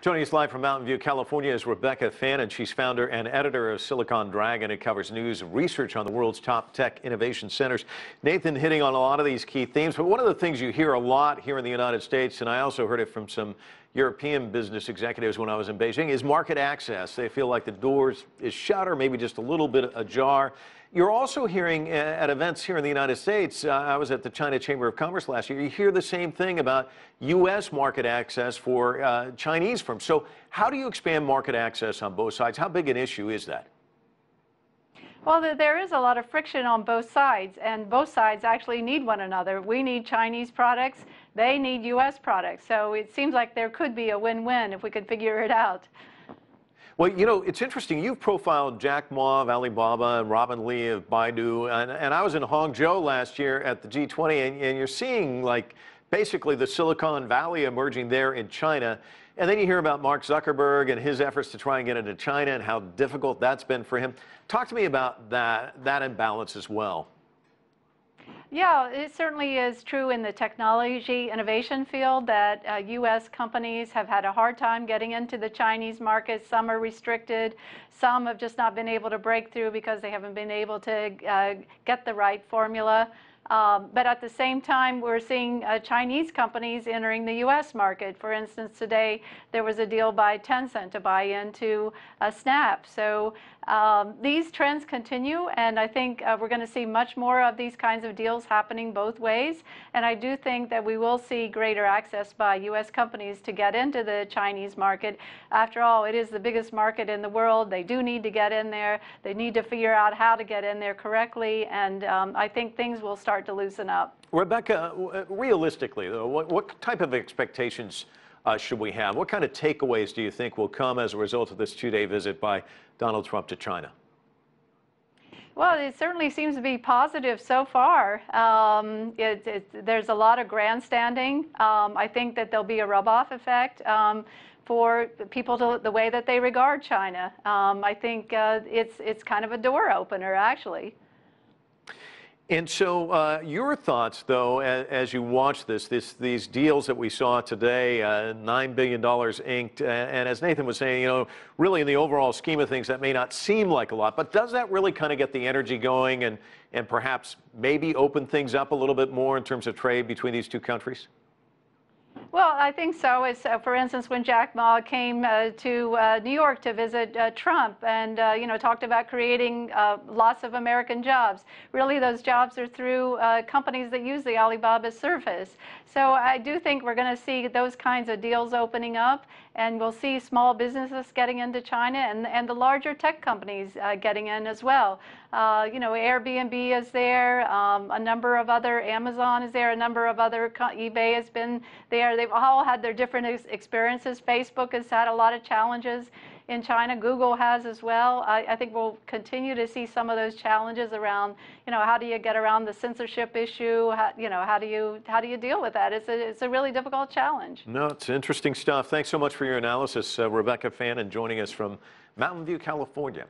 Joining us live from Mountain View, California is Rebecaa Fannin. She's founder and editor of Silicon Dragon. It covers news and research on the world's top tech innovation centers. Nathan hitting on a lot of these key themes, but one of the things you hear a lot here in the United States, and I also heard it from some European business executives when I was in Beijing, is market access. They feel like the doors is shut or maybe just a little bit ajar. You're also hearing at events here in the United States, I was at the China Chamber of Commerce last year, you hear the same thing about U.S. market access for Chinese firms. So how do you expand market access on both sides? How big an issue is that? Well, there is a lot of friction on both sides, and both sides actually need one another. We need Chinese products, they need U.S. products. So it seems like there could be a win-win if we could figure it out. Well, you know, it's interesting. You've profiled Jack Ma of Alibaba and Robin Li of Baidu, and I was in Hangzhou last year at the G20, and you're seeing, like, basically the Silicon Valley emerging there in China. And then you hear about Mark Zuckerberg and his efforts to try and get into China and how difficult that's been for him. Talk to me about that imbalance as well. Yeah, it certainly is true in the technology innovation field that U.S. companies have had a hard time getting into the Chinese market. Some are restricted. Some have just not been able to break through because they haven't been able to get the right formula. But at the same time, we're seeing Chinese companies entering the U.S. market. For instance, today there was a deal by Tencent to buy into Snap. So these trends continue, and I think we're going to see much more of these kinds of deals happening both ways. And I do think that we will see greater access by U.S. companies to get into the Chinese market. After all, it is the biggest market in the world. They do need to get in there. They need to figure out how to get in there correctly, and I think things will start to loosen up. Rebecaa, realistically, though, what type of expectations should we have? What kind of takeaways do you think will come as a result of this two-day visit by Donald Trump to China? Well, it certainly seems to be positive so far. There's a lot of grandstanding. I think that there'll be a rub-off effect for people the way that they regard China. I think it's kind of a door opener, actually. And so your thoughts, though, as you watch these deals that we saw today, $9 billion inked, and as Nathan was saying, you know, really in the overall scheme of things, that may not seem like a lot, but does that really kind of get the energy going and perhaps maybe open things up a little bit more in terms of trade between these two countries? Well, I think so. For instance, when Jack Ma came to New York to visit Trump and, you know, talked about creating lots of American jobs. Really, those jobs are through companies that use the Alibaba service. So I do think we're going to see those kinds of deals opening up, and we'll see small businesses getting into China and the larger tech companies getting in as well. You know, Airbnb is there, a number of other, Amazon is there, a number of other, eBay has been there. They've all had their different experiences. Facebook has had a lot of challenges in China. Google has as well. I think we'll continue to see some of those challenges around, you know, how do you get around the censorship issue? You know, how do you deal with that? It's a really difficult challenge. No, it's interesting stuff. Thanks so much for your analysis, Rebecaa Fannin, joining us from Mountain View, California.